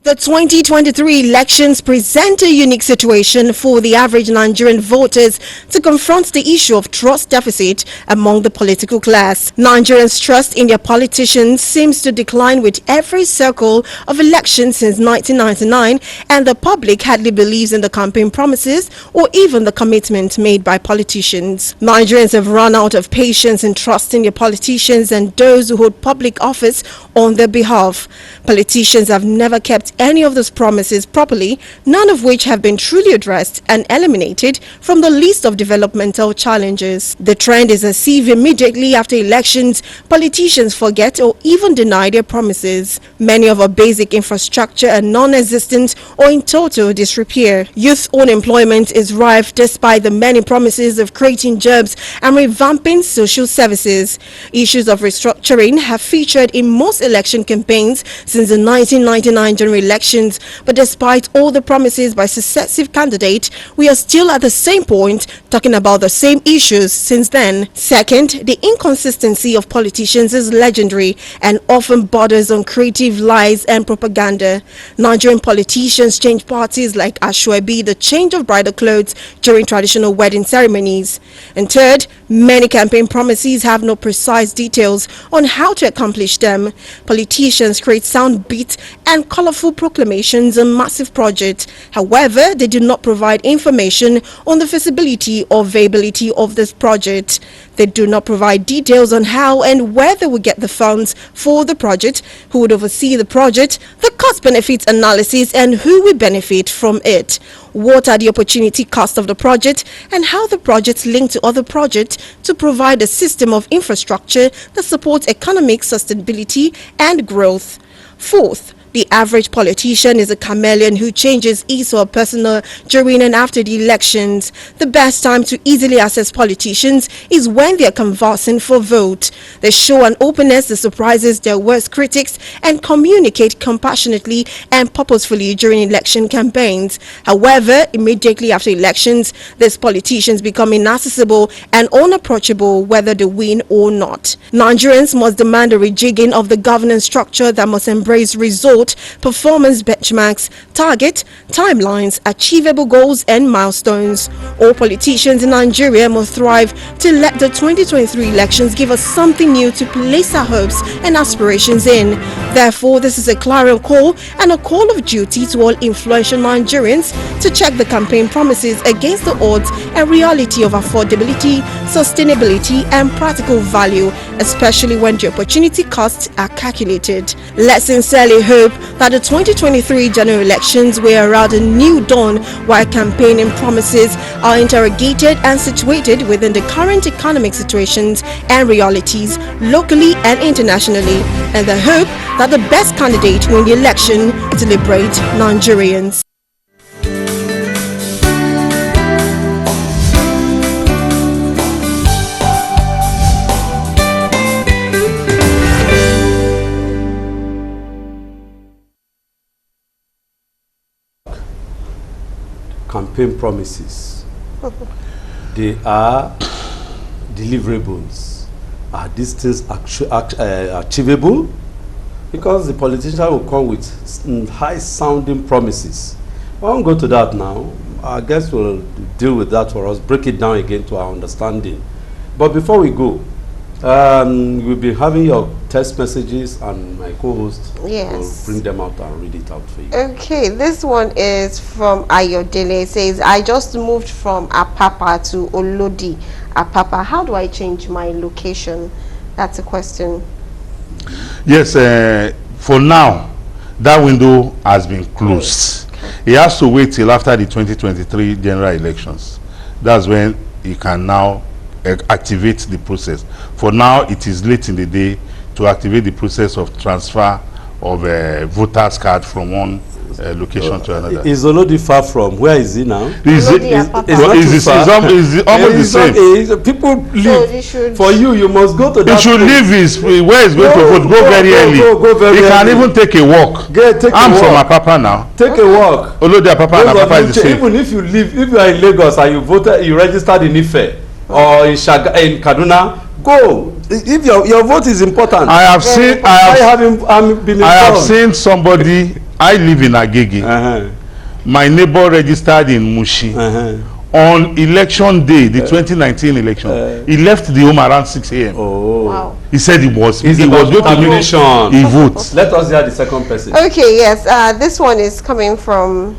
The 2023 elections present a unique situation for the average Nigerian voters to confront the issue of trust deficit among the political class. Nigerians' trust in their politicians seems to decline with every cycle of elections since 1999, and the public hardly believes in the campaign promises or even the commitment made by politicians. Nigerians have run out of patience in trusting their politicians and those who hold public office on their behalf. Politicians have never kept any of those promises properly, none of which have been truly addressed and eliminated from the list of developmental challenges. The trend is as if immediately after elections, politicians forget or even deny their promises. Many of our basic infrastructure are non-existent or in total disrepair. Youth unemployment is rife despite the many promises of creating jobs and revamping social services. Issues of restructuring have featured in most election campaigns since the 1999 general elections, but despite all the promises by successive candidates, we are still at the same point talking about the same issues since then. Second, the inconsistency of politicians is legendary and often borders on creative lies and propaganda. Nigerian politicians change parties like Ashwebi, the change of bridal clothes during traditional wedding ceremonies. And third, many campaign promises have no precise details on how to accomplish them. Politicians create sound beats and colorful proclamations and massive projects. However, they do not provide information on the feasibility or viability of this project. They do not provide details on how and where they will get the funds for the project, who would oversee the project, the cost-benefit analysis, and who will benefit from it. What are the opportunity costs of the project and how the projects link to other projects to provide a system of infrastructure that supports economic sustainability and growth. Fourth, the average politician is a chameleon who changes his or her persona during and after the elections. The best time to easily access politicians is when they are conversing for vote. They show an openness that surprises their worst critics and communicate compassionately and purposefully during election campaigns. However, immediately after elections, these politicians become inaccessible and unapproachable whether they win or not. Nigerians must demand a rejigging of the governance structure that must embrace results, performance benchmarks, target, timelines, achievable goals and milestones. All politicians in Nigeria must thrive to let the 2023 elections give us something new to place our hopes and aspirations in. Therefore, this is a clarion call and a call of duty to all influential Nigerians to check the campaign promises against the odds and reality of affordability, sustainability and practical value, especially when the opportunity costs are calculated. Let's sincerely hope that the 2023 general elections will herald a new dawn while campaigning promises are interrogated and situated within the current economic situations and realities locally and internationally, and the hope that the best candidate win the election to liberate Nigerians. Campaign promises. They are deliverables. Are these things achievable? Because the politician will come with high-sounding promises. I won't go to that now. I guess we'll deal with that for us, break it down again to our understanding. But before we go, we'll be having your text messages and my co-host will bring them out and read it out for you. Okay, this one is from Ayodele. It says, I just moved from Apapa to Olodi, Apapa. How do I change my location? That's a question. Yes, for now, that window has been closed. Okay. He has to wait till after the 2023 general elections. That's when he can now activate the process. For now, it is late in the day to activate the process of transfer of a voter's card from one location to another. Is Olodi far from? Where is he now? It's almost the same. People leave. So for you must go to that. He should leave his where he's going to vote. Go very early. He can even take a walk. I'm from Apapa now. Take a walk. Olodi Apapa and Apapa is the same. Even if you leave, if you are in Lagos and you voted, you registered in Ife or in Kaduna, go. If your vote is important. I have seen somebody I live in Agege. My neighbor registered in Mushi. On election day, the 2019 election, he left the home around 6 a.m. Oh. Wow. He said he was going to determination. He votes. Let us hear the second person. Okay, yes. This one is coming from,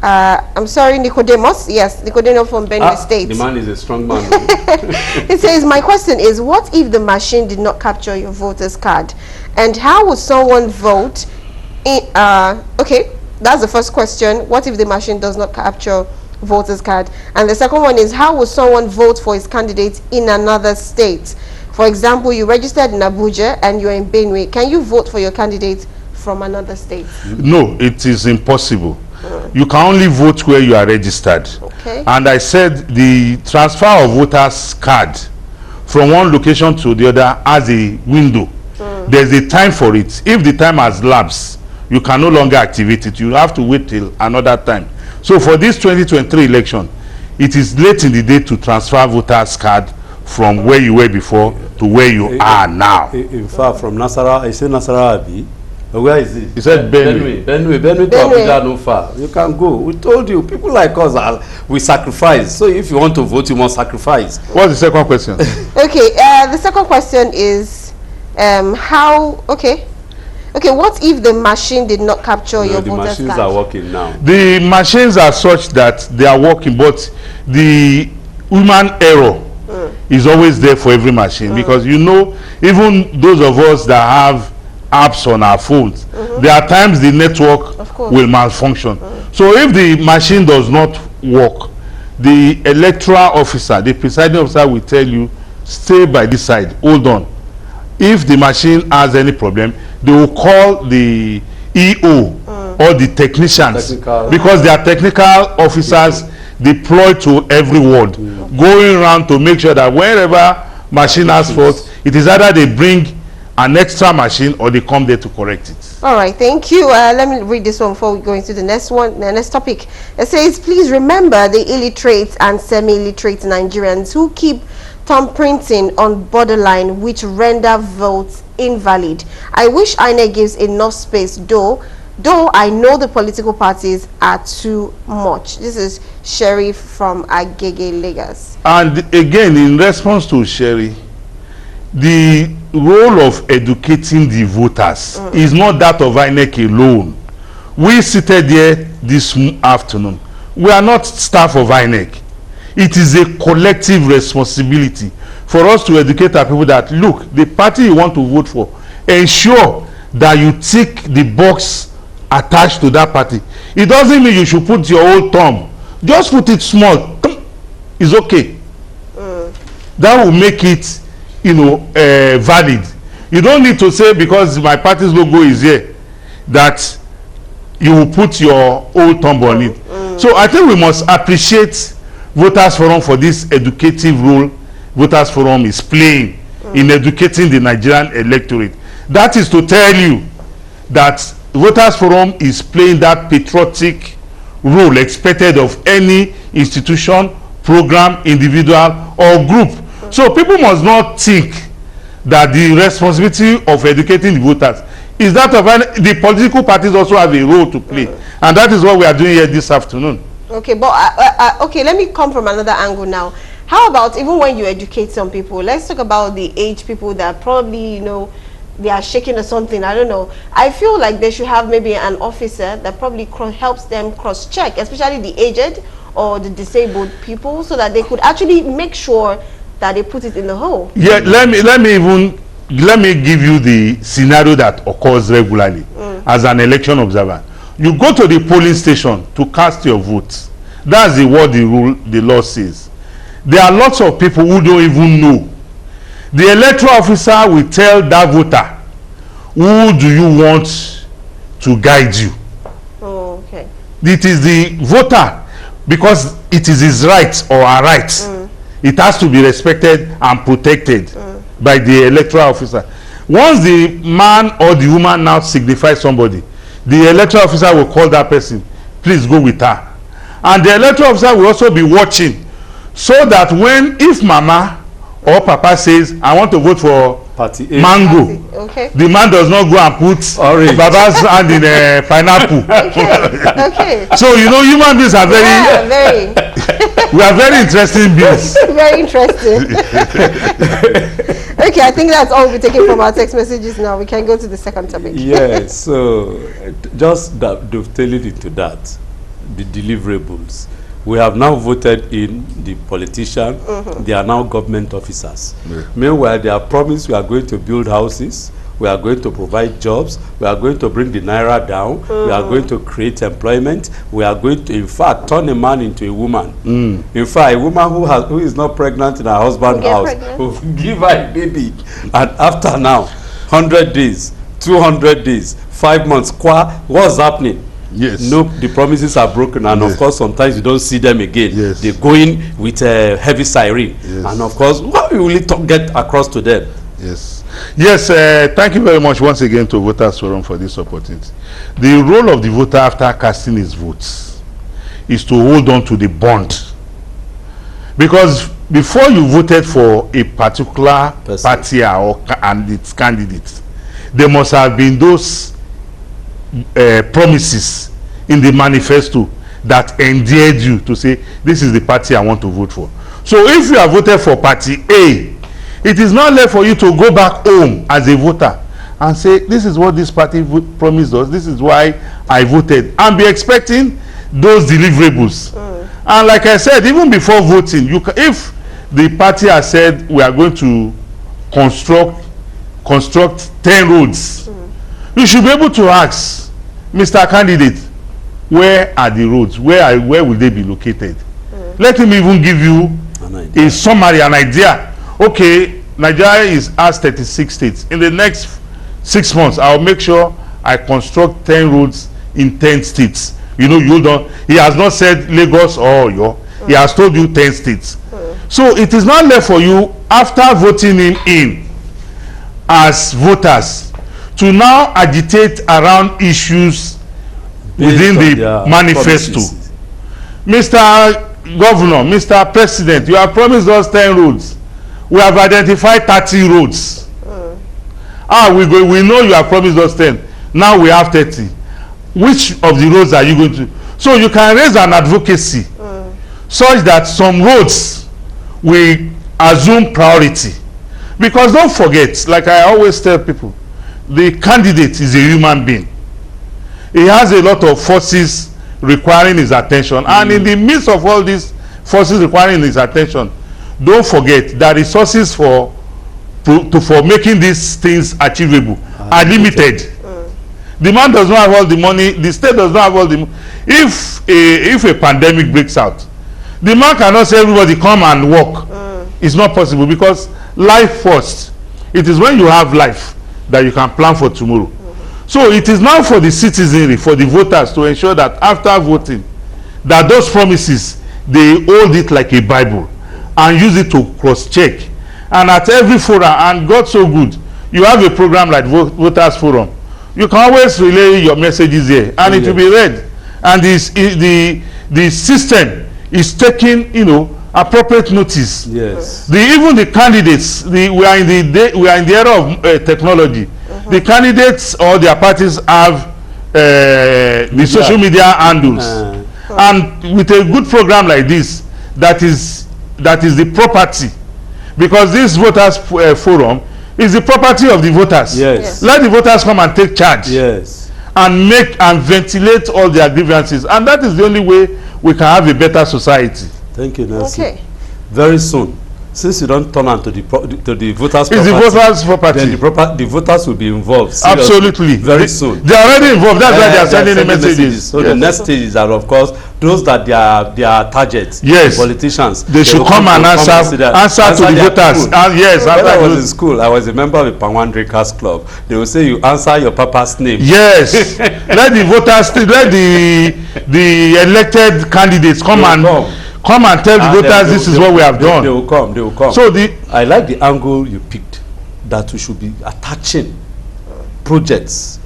I'm sorry, Nicodemus. Yes, Nicodemus from Benue State. The man is a strong man. It says, my question is, what if the machine did not capture your voter's card? And how would someone vote in, okay, that's the first question. What if the machine does not capture voter's card? And the second one is, how would someone vote for his candidate in another state? For example, you registered in Abuja and you're in Benue. Can you vote for your candidate from another state? No, it is impossible. You can only vote where you are registered. Okay. And I said the transfer of voters card from one location to the other has a window. There's a time for it. If the time has lapsed, you can no longer activate it. You have to wait till another time. So for this 2023 election, it is late in the day to transfer voters card from where you were before to where you are now. In fact, from Nasarawa, I say Nasarawa Abi. Where is it? He said Benue. Benue to Abuja, no far. You can go. We told you, people like us, we sacrifice. So if you want to vote, you must sacrifice. What's the second question? Okay, the second question is, what if the machine did not capture your voter's card? The machines are working now. The machines are such that they are working, but the human error is always there for every machine, because you know, even those of us that have apps on our phones, there are times the network will malfunction. So if the machine does not work, the electoral officer, the presiding officer, will tell you, stay by this side, hold on. If the machine has any problem, they will call the EO or the technicians, because they are technical officers deployed to every ward, going around to make sure that wherever machine has fault, it is either they bring an extra machine or they come there to correct it. All right, thank you. Let me read this one before we go into the next one, the next topic. It says, please remember the illiterate and semi-illiterate Nigerians who keep thumbprinting on borderline, which render votes invalid. I wish INEC gives enough space, though I know the political parties are too much. This is Sherry from Agege, Lagos. And again, in response to Sherry, the role of educating the voters is not that of INEC alone. We seated here this afternoon. We are not staff of INEC. It is a collective responsibility for us to educate our people that, look, the party you want to vote for, ensure that you tick the box attached to that party. It doesn't mean you should put your whole thumb. Just put it small. It's okay. That will make it, valid. You don't need to say, because my party's logo is here, that you will put your whole thumb on it. So I think we must appreciate Voters Forum for this educative role Voters Forum is playing in educating the Nigerian electorate. That is to tell you that Voters Forum is playing that patriotic role expected of any institution, program, individual, or group. So people must not think that the responsibility of educating the voters is that of the political parties also have a role to play. And that is what we are doing here this afternoon. Okay, but okay, let me come from another angle now. How about even when you educate some people? Let's talk about the aged people that probably, they are shaking or something. I don't know. I feel like they should have maybe an officer that probably helps them cross-check, especially the aged or the disabled people, so that they could actually make sure that they put it in the hole. Yeah, let me give you the scenario that occurs regularly as an election observer. You go to the polling station to cast your vote. That's what the law says. There are lots of people who don't even know. The electoral officer will tell that voter, who do you want to guide you? Oh, okay. It is the voter, because it is his right or her right. It has to be respected and protected by the electoral officer. Once the man or the woman now signifies somebody, the electoral officer will call that person, please go with her. And the electoral officer will also be watching, so that if mama or papa says, I want to vote for Party A. Mango. Okay. The man does not go and put Orange. Baba's hand in a pineapple. Okay. So you know, human beings are very, Yeah, very, we are very interesting beings. very interesting. Okay, I think that's all we're taking from our text messages now. We can go to the second topic. Yes, so just dovetailing into that, the deliverables. We have now voted in the politician. They are now government officers. Meanwhile, they are promised we are going to build houses, we are going to provide jobs, we are going to bring the naira down, we are going to create employment, we are going to, in fact, turn a man into a woman. In fact, a woman who is not pregnant in her husband's house will give her a baby. And after now, 100 days, 200 days, 5 months, what's happening? Yes. Nope, the promises are broken, and of course sometimes you don't see them again. Yes. They go in with a heavy siren, and of course what we really get across to them. Yes. Yes, thank you very much once again to Voters Forum for this opportunity. The role of the voter after casting his votes is to hold on to the bond. Because before you voted for a particular party and its candidate, there must have been those promises in the manifesto that endeared you to say, this is the party I want to vote for. So if you have voted for party A, it is not left for you to go back home as a voter and say, this is what this party promised us, this is why I voted, and be expecting those deliverables. And like I said, even before voting, if the party has said we are going to construct 10 roads, you should be able to ask, Mr. Candidate, where are the roads? Where will they be located? Let him even give you a summary, an idea. Okay, Nigeria has 36 states. In the next 6 months, I'll make sure I construct 10 roads in 10 states. You know, he has not said Lagos or Oyo. He has told you 10 states. So it is not left for you, after voting him in as voters, to now agitate around issues within the manifesto. Mr. Governor, Mr. President, you have promised us 10 roads. We have identified 30 roads. We know you have promised us 10. Now we have 30. Which of the roads are you going to? So you can raise an advocacy such that some roads will assume priority. Because don't forget, like I always tell people, the candidate is a human being. He has a lot of forces requiring his attention, and in the midst of all these forces requiring his attention, don't forget that resources for making these things achievable are limited. The man does not have all the money, the state does not have all the money. If a pandemic breaks out, the man cannot say everybody come and work. It's not possible, because life first. It is when you have life that you can plan for tomorrow. So it is now for the citizenry, for the voters, to ensure that after voting, that those promises, they hold it like a Bible and use it to cross-check. And at every forum, and God so good, you have a program like Voters Forum. You can always relay your messages here, and it will be read. And the system is taking, appropriate notice. Yes. Even the candidates, we are in the era of technology. The candidates or their parties have the social media handles, and with a good program like this, that is the property, because this voters forum is the property of the voters. Yes. Let the voters come and take charge. Yes. And make and ventilate all their grievances, and that is the only way we can have a better society. Thank you, Nancy. Okay. Very soon, since you don't turn on to the voters' property, it's the voters' property. Then the voters will be involved. Seriously. Absolutely. Very soon. They are already involved. That's why they are sending the messages. So the next stage are, of course, those that they are targets. Yes. The politicians. They should come and answer to the voters. Yes. When I was in school, I was a member of the Panwan Drinkers Club. They will say you answer your papa's name. Yes. Let the voters, let the elected candidates come and tell the voters this is what we have done. They will come. So I like the angle you picked, that we should be attaching projects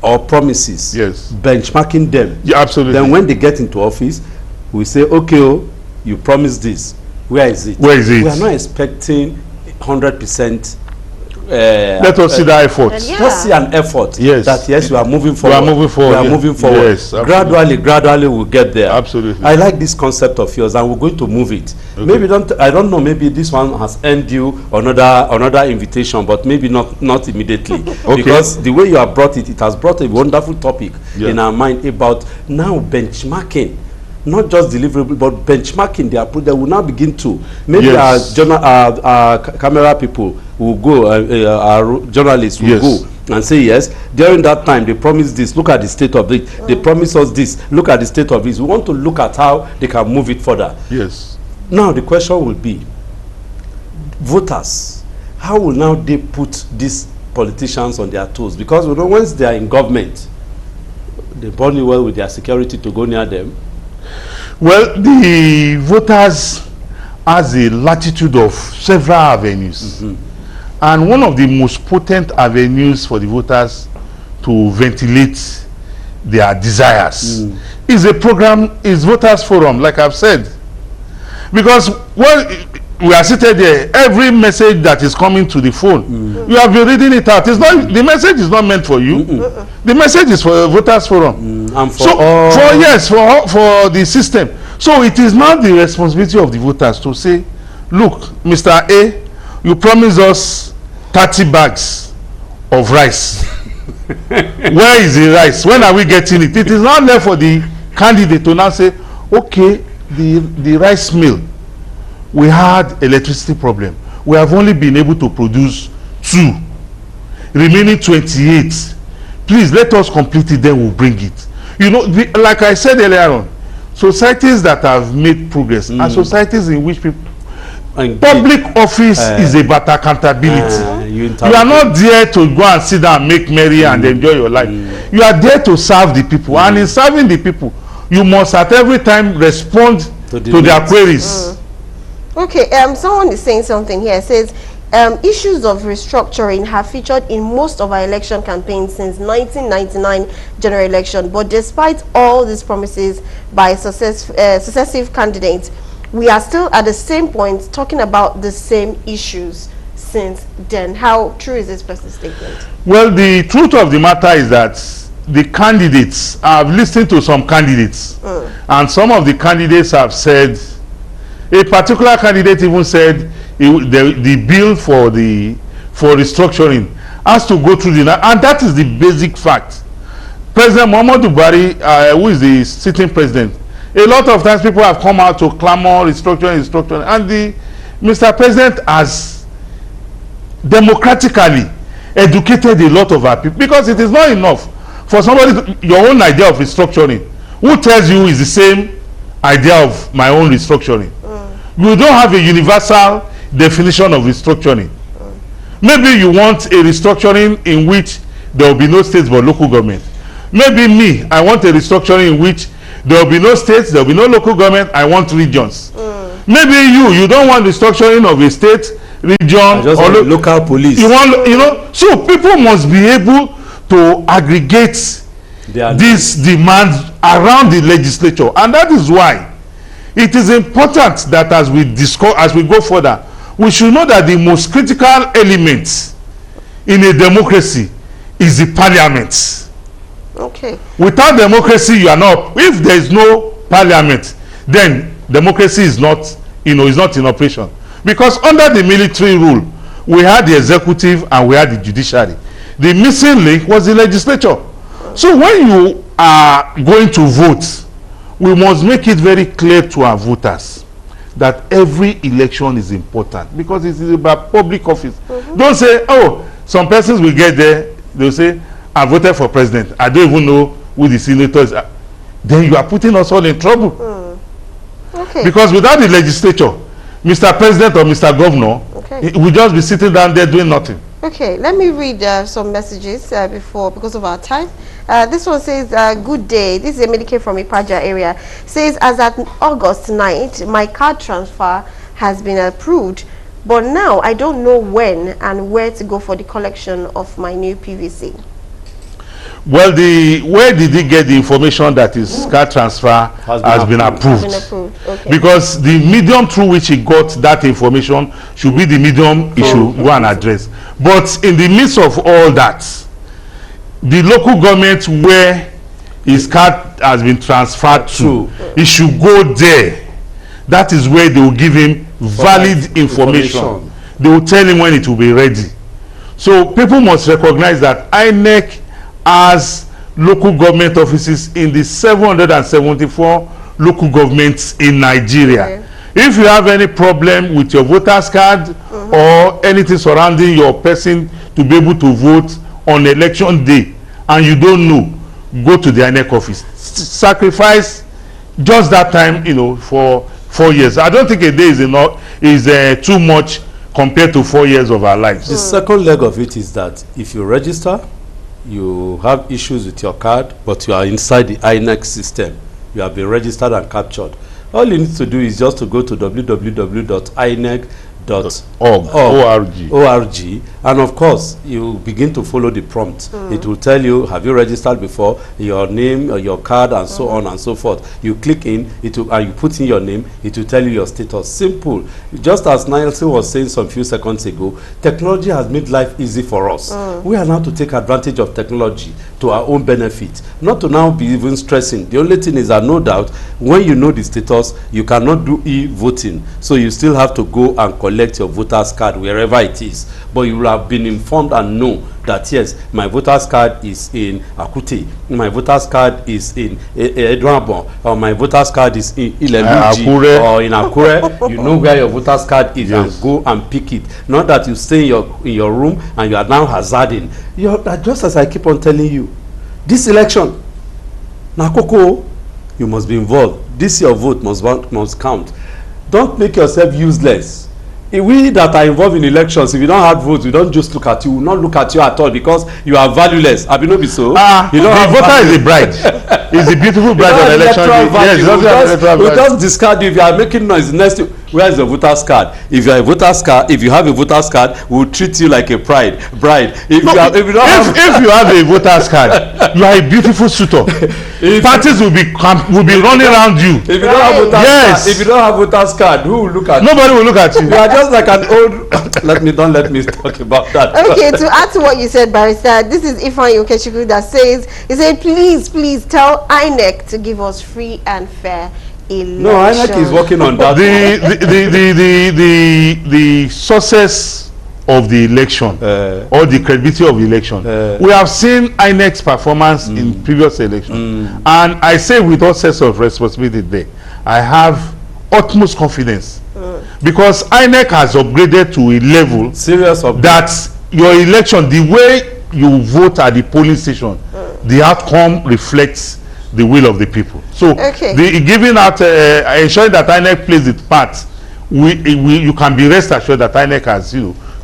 or promises, benchmarking them. Yeah, absolutely. Then when they get into office, we say, okay, you promised this. Where is it? Where is it? We are not expecting 100% let us see that effort. Yeah. Just see an effort. Yes. That yes, we are moving forward. We are moving forward. We are Yeah. moving forward. Yes, absolutely. Gradually, we'll get there. Absolutely. I like this concept of yours, and we're going to move it. Okay. Maybe I don't know. Maybe this one has earned you another invitation, but maybe not immediately. Okay. Because the way you have brought it, it has brought a wonderful topic in our mind about now benchmarking. Not just deliverable, but benchmarking their approach. They will now begin to. Maybe Yes. our camera people will go, our journalists will go and say, yes, during that time they promised this. Look at the state of it. They promised us this. Look at the state of this. We want to look at how they can move it further. Yes. Now the question will be, voters, how will now they put these politicians on their toes? Because we know once they are in government, they burn you well with their security to go near them. Well, the voters has a latitude of several avenues. And one of the most potent avenues for the voters to ventilate their desires is a program, is voters forum, like I've said. Because when we are seated there, every message that is coming to the phone, you have been reading it out. It's not, the message is not meant for you. The message is for voters forum. And for for the system. So it is now the responsibility of the voters to say, look, Mr. A, you promised us 30 bags of rice. Where is the rice? When are we getting it? It is not left for the candidate to now say, okay, the rice mill, we had electricity problem. We have only been able to produce 2, remaining 28. Please let us complete it, then we'll bring it. You know, like I said earlier on, societies that have made progress are societies in which people, public office is about accountability. You are not there to go and sit down and make merry and enjoy your life. You are there to serve the people, and in serving the people, you must at every time respond to their queries. Okay, someone is saying something here. It says issues of restructuring have featured in most of our election campaigns since 1999 general election, but despite all these promises by successive candidates, we are still at the same point talking about the same issues since then. How true is this person's statement? Well, the truth of the matter is that the candidates, I've listened to some candidates, and some of the candidates have said, a particular candidate even said the bill for restructuring has to go through and that is the basic fact. President Muhammadu Buhari, who is the sitting president, a lot of times people have come out to clamor restructuring, and Mr. President has democratically educated a lot of our people, because it is not enough for somebody your own idea of restructuring. Who tells you is the same idea of my own restructuring? You don't have a universal definition of restructuring. Maybe you want a restructuring in which there will be no states but local government. Maybe me, I want a restructuring in which there will be no states, there will be no local government, I want regions. Maybe you don't want restructuring of a state, region, or local police. You want, so people must be able to aggregate these demands around the legislature, and that is why it is important that as we go further, we should know that the most critical element in a democracy is the parliament. Okay. Without democracy, you are not. If there is no parliament, then democracy is not, is not in operation. Because under the military rule, we had the executive and we had the judiciary. The missing link was the legislature. So when you are going to vote, we must make it very clear to our voters that every election is important, because it is about public office. Don't say, oh, some persons will get there, they'll say, I voted for president, I don't even know who the senators are. Then you are putting us all in trouble. Okay. Because without the legislature, Mr. President or Mr. Governor, will just be sitting down there doing nothing. Okay, let me read some messages because of our time. This one says, good day. This is Emilike from Ipaja area. Says, as at August 9th, my card transfer has been approved, but now I don't know when and where to go for the collection of my new PVC. Well, where did he get the information that his card transfer has been approved? Okay. Because the medium through which he got that information should be the medium he should go and address. But in the midst of all that, the local government where his card has been transferred to, he should go there. That is where they will give him valid information. They will tell him when it will be ready. So people must recognize that INEC has local government offices in the 774 local governments in Nigeria. Okay. If you have any problem with your voter's card or anything surrounding your person to be able to vote on election day and you don't know, go to the INEC office. Sacrifice just that time, for 4 years. I don't think a day is too much compared to 4 years of our lives. The second leg of it is that if you register, you have issues with your card, but you are inside the INEC system, you have been registered and captured. All you need to do is just to go to www.inec.org, and of course you begin to follow the prompt. It will tell you, have you registered before, your name, your card, and so on and so forth. You click in, and you put in your name, it will tell you your status. Simple. Just as Nielsen was saying some few seconds ago, technology has made life easy for us. We are now to take advantage of technology to our own benefit, not to now be even stressing. The only thing is that, no doubt, when you know the status, you cannot do e-voting, so you still have to go and collect your voter's card wherever it is. But you will have been informed and know that, yes, my voter's card is in Akute, my voter's card is in Edwambo, or my voter's card is in Ileluji or in Akure. You know where your voter's card is, and go and pick it. Not that you stay in your room and you are now hazarding. Just as I keep on telling you, this election, Nakoko, you must be involved. This your vote must count. Don't make yourself useless. We that are involved in elections, if you don't have votes, we don't just look at you. We will not look at you at all because you are valueless. Abi no be so? You don't have voter is a bride. Is a beautiful bride of election. Yes, we just discard you. If you are making noise next to, where is the voter's card? If you are a voter's card, if you have a voter's card, we will treat you like a bride. If you have a voter's card, you are a beautiful suitor. Parties will be running around you. If you don't have voter's card, if you don't have voter's card, who will look at you? Nobody will look at you. You are just like an old. Don't let me talk about that. Okay, to add to what you said, Barrister, this is Ifeanyi Okechukwu that says, he said, please tell INEC to give us free and fair election. No, INEC is working on that. The success of the election or the credibility of the election, we have seen INEC's performance in previous elections, and I say with all sense of responsibility there, I have utmost confidence because INEC has upgraded to a level that your election, the way you vote at the polling station, the outcome reflects the will of the people. So giving out, ensuring that INEC plays its part, you can be rest assured that INEC has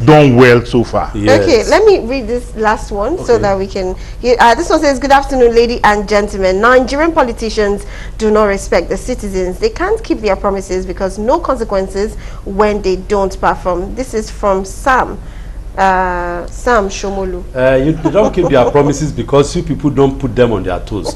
done well so far. Yes. Okay, let me read this last one so that we can. This one says, "Good afternoon, ladies and gentlemen. Nigerian politicians do not respect the citizens. They can't keep their promises because no consequences when they don't perform." This is from Sam Shomolu. You don't keep their promises because you people don't put them on their toes.